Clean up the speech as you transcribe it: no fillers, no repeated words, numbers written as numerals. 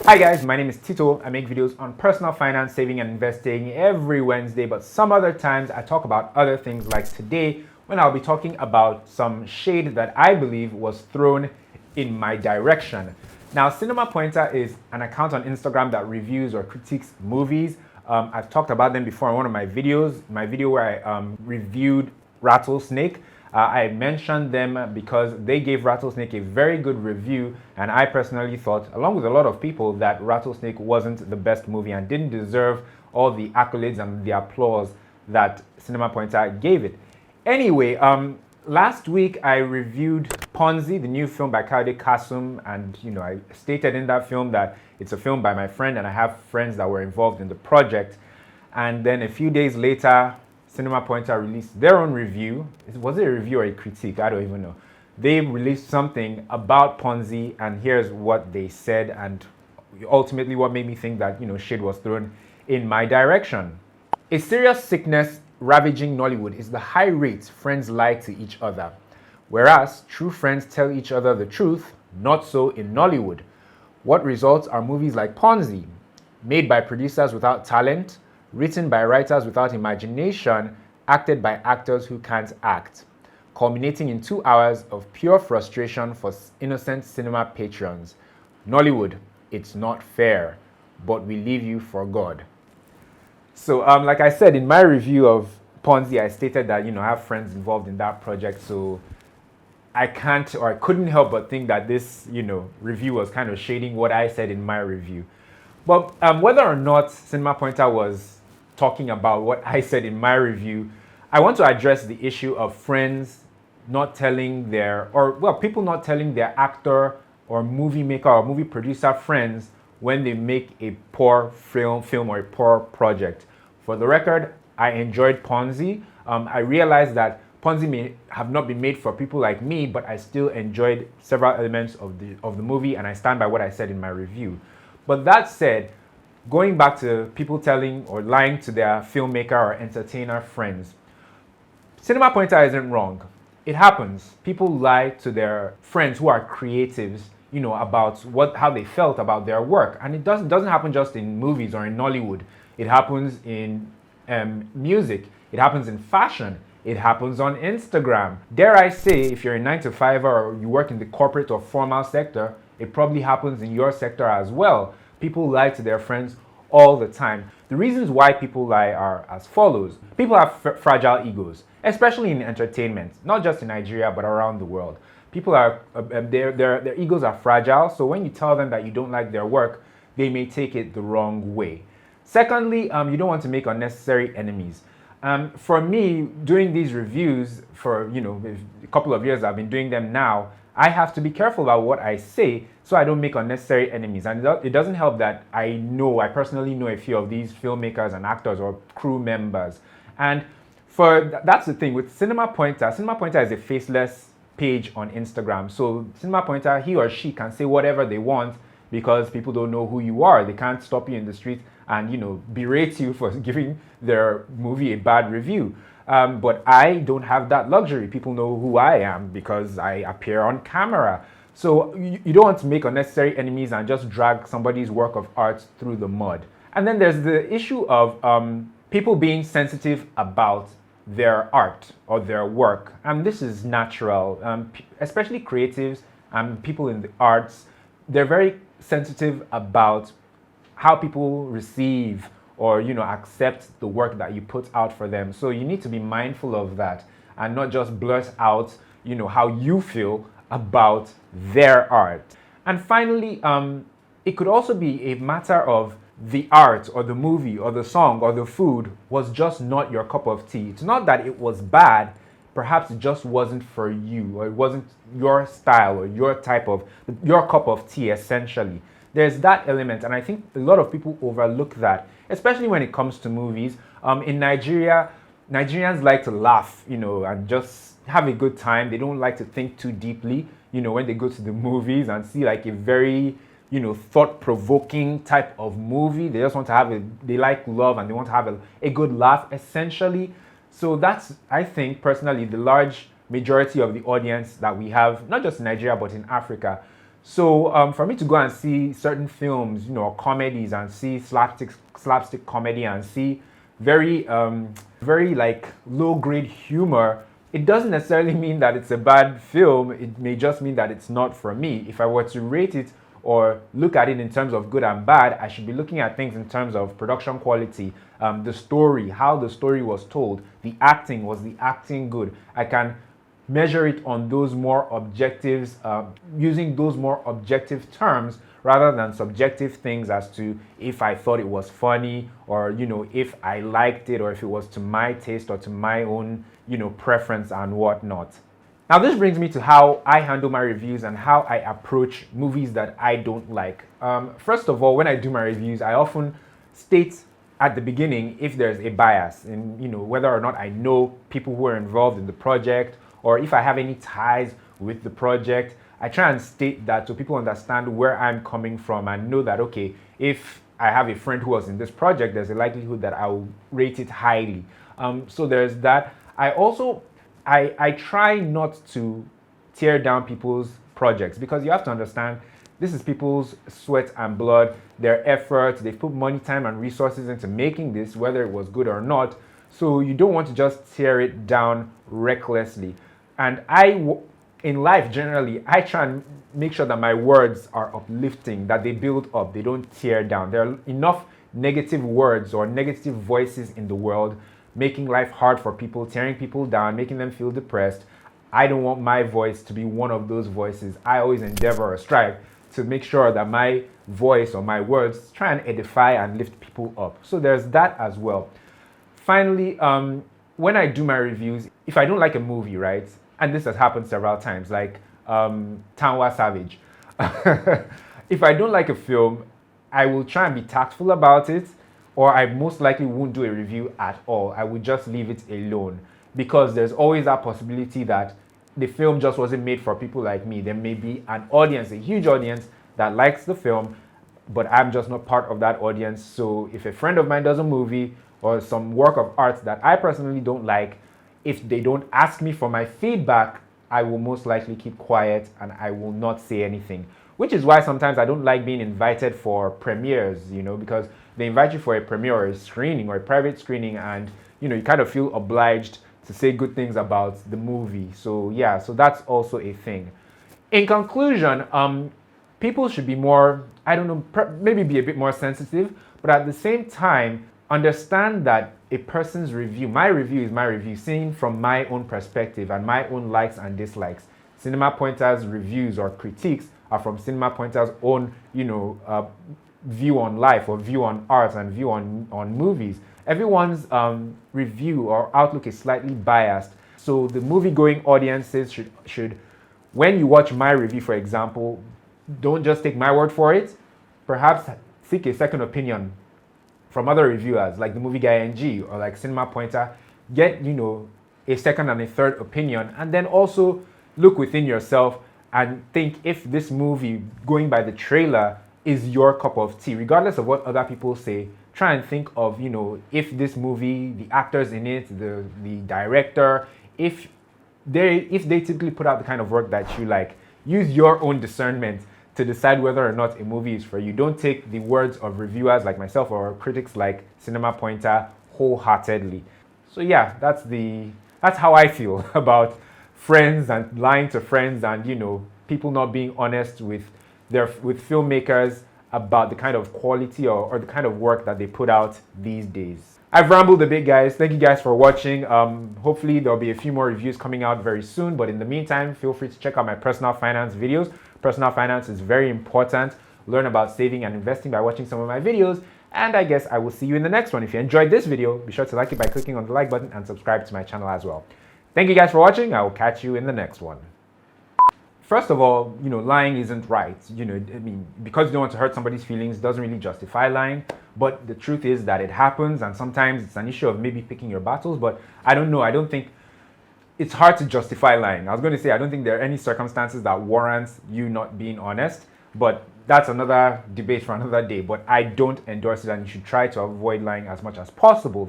Hi guys, my name is Tito. I make videos on personal finance, saving and investing every Wednesday, but some other times I talk about other things like today when I'll be talking about some shade that I believe was thrown in my direction. Now, Cinemapointer is an account on Instagram that reviews or critiques movies. I've talked about them before in one of my videos, my video where I reviewed Rattlesnake. I mentioned them because they gave Rattlesnake a very good review, and I personally thought, along with a lot of people, that Rattlesnake wasn't the best movie and didn't deserve all the accolades and the applause that Cinemapointer gave it. Anyway, last week I reviewed Ponzi, the new film by Kayode Kasum, and I stated in that film that it's a film by my friend, and I have friends that were involved in the project. And then a few days later, Cinemapointer released their own review. Was it a review or a critique? I don't even know. They released something about Ponzi, and here's what they said, and ultimately what made me think that shade was thrown in my direction. A serious sickness ravaging Nollywood is the high rate friends lie to each other. Whereas true friends tell each other the truth, not so in Nollywood. What results are movies like Ponzi, made by producers without talent, written by writers without imagination, acted by actors who can't act, culminating in 2 hours of pure frustration for innocent cinema patrons. Nollywood, it's not fair, but we leave you for God. So, like I said in my review of Ponzi, I stated that I have friends involved in that project, so I can't or I couldn't help but think that this review was kind of shading what I said in my review. But whether or not Cinemapointer was talking about what I said in my review, I want to address the issue of friends not telling people not telling their actor or movie maker or movie producer friends when they make a poor film or a poor project. For the record, I enjoyed Ponzi. I realized that Ponzi may have not been made for people like me, but I still enjoyed several elements of the movie, and I stand by what I said in my review. But that said, going back to people telling or lying to their filmmaker or entertainer friends, Cinemapointer isn't wrong. It happens. People lie to their friends who are creatives, about how they felt about their work. And it doesn't happen just in movies or in Nollywood. It happens in music. It happens in fashion. It happens on Instagram. Dare I say, if you're a 9-to-5 or you work in the corporate or formal sector, it probably happens in your sector as well. People lie to their friends all the time. The reasons why people lie are as follows. People have fragile egos, especially in entertainment, not just in Nigeria, but around the world. People are, their egos are fragile, so when you tell them that you don't like their work, they may take it the wrong way. Secondly, you don't want to make unnecessary enemies. For me, doing these reviews for a couple of years, I've been doing them now, I have to be careful about what I say so I don't make unnecessary enemies. And it doesn't help that I personally know a few of these filmmakers and actors or crew members. And that's the thing with Cinemapointer. Cinemapointer is a faceless page on Instagram. So Cinemapointer, he or she can say whatever they want because people don't know who you are. They can't stop you in the street and berate you for giving their movie a bad review. But I don't have that luxury. People know who I am because I appear on camera. So you don't want to make unnecessary enemies and just drag somebody's work of art through the mud. And then there's the issue of people being sensitive about their art or their work. And this is natural, especially creatives and people in the arts. They're very sensitive about how people receive or accept the work that you put out for them. So you need to be mindful of that and not just blurt out how you feel about their art. And finally, it could also be a matter of the art or the movie or the song or the food was just not your cup of tea. It's not that it was bad, perhaps it just wasn't for you, or it wasn't your style or your cup of tea essentially. There's that element, and I think a lot of people overlook that, especially when it comes to movies. In Nigeria, Nigerians like to laugh, and just have a good time. They don't like to think too deeply, when they go to the movies and see like a very, thought-provoking type of movie. They just want to they like love and they want to have a good laugh, essentially. So that's, I think, personally, the large majority of the audience that we have, not just in Nigeria, but in Africa. So for me to go and see certain films, comedies, and see slapstick comedy and see very like low grade humor, it doesn't necessarily mean that it's a bad film. It may just mean that it's not for me. If I were to rate it or look at it in terms of good and bad, I should be looking at things in terms of production quality, the story, how the story was told, the acting, was the acting good? I can measure it on those more objectives, using those more objective terms rather than subjective things as to if I thought it was funny, or if I liked it, or if it was to my taste or to my own preference and whatnot. Now this brings me to how I handle my reviews and how I approach movies that I don't like. First of all, when I do my reviews, I often state at the beginning if there's a bias in whether or not I know people who are involved in the project, or if I have any ties with the project. I try and state that so people understand where I'm coming from and know that, okay, if I have a friend who was in this project, there's a likelihood that I'll rate it highly. So there's that. I try not to tear down people's projects, because you have to understand this is people's sweat and blood, their effort. They've put money, time, and resources into making this, whether it was good or not. So you don't want to just tear it down recklessly. And in life generally, I try and make sure that my words are uplifting, that they build up, they don't tear down. There are enough negative words or negative voices in the world making life hard for people, tearing people down, making them feel depressed. I don't want my voice to be one of those voices. I always endeavor or strive to make sure that my voice or my words try and edify and lift people up. So there's that as well. Finally, when I do my reviews, if I don't like a movie, right, and this has happened several times, like Tanwa Savage. If I don't like a film, I will try and be tactful about it, or I most likely won't do a review at all. I would just leave it alone, because there's always that possibility that the film just wasn't made for people like me. There may be an audience, a huge audience, that likes the film, but I'm just not part of that audience. So if a friend of mine does a movie or some work of art that I personally don't like, if they don't ask me for my feedback, I will most likely keep quiet and I will not say anything. Which is why sometimes I don't like being invited for premieres, because they invite you for a premiere or a screening or a private screening, and you kind of feel obliged to say good things about the movie. So yeah, so that's also a thing. In conclusion, people should be more, maybe be a bit more sensitive, but at the same time, understand that a person's review, my review is my review, seen from my own perspective and my own likes and dislikes. Cinemapointer's reviews or critiques are from Cinemapointer's own, view on life or view on art and view on movies. Everyone's review or outlook is slightly biased. So the movie-going audiences should, when you watch my review, for example, don't just take my word for it. Perhaps seek a second opinion from other reviewers like the Movie Guy NG or like Cinemapointer. Get, a second and a third opinion, and then also look within yourself and think if this movie, going by the trailer, is your cup of tea. Regardless of what other people say, try and think of, if this movie, the actors in it, the director, if they typically put out the kind of work that you like. Use your own discernment to decide whether or not a movie is for you. Don't take the words of reviewers like myself or critics like Cinemapointer wholeheartedly. So yeah, that's how I feel about friends and lying to friends and people not being honest with filmmakers about the kind of quality or the kind of work that they put out these days. I've rambled a bit, guys. Thank you guys for watching. Hopefully there'll be a few more reviews coming out very soon, but in the meantime, feel free to check out my personal finance videos. Personal finance is very important. Learn about saving and investing by watching some of my videos, and I guess I will see you in the next one. If you enjoyed this video, be sure to like it by clicking on the like button and subscribe to my channel as well. Thank you guys for watching. I will catch you in the next one. First of all, lying isn't right. Because you don't want to hurt somebody's feelings doesn't really justify lying. But the truth is that it happens, and sometimes it's an issue of maybe picking your battles. But I don't know. I don't think it's hard to justify lying. I was going to say I don't think there are any circumstances that warrant you not being honest. But that's another debate for another day. But I don't endorse it, and you should try to avoid lying as much as possible.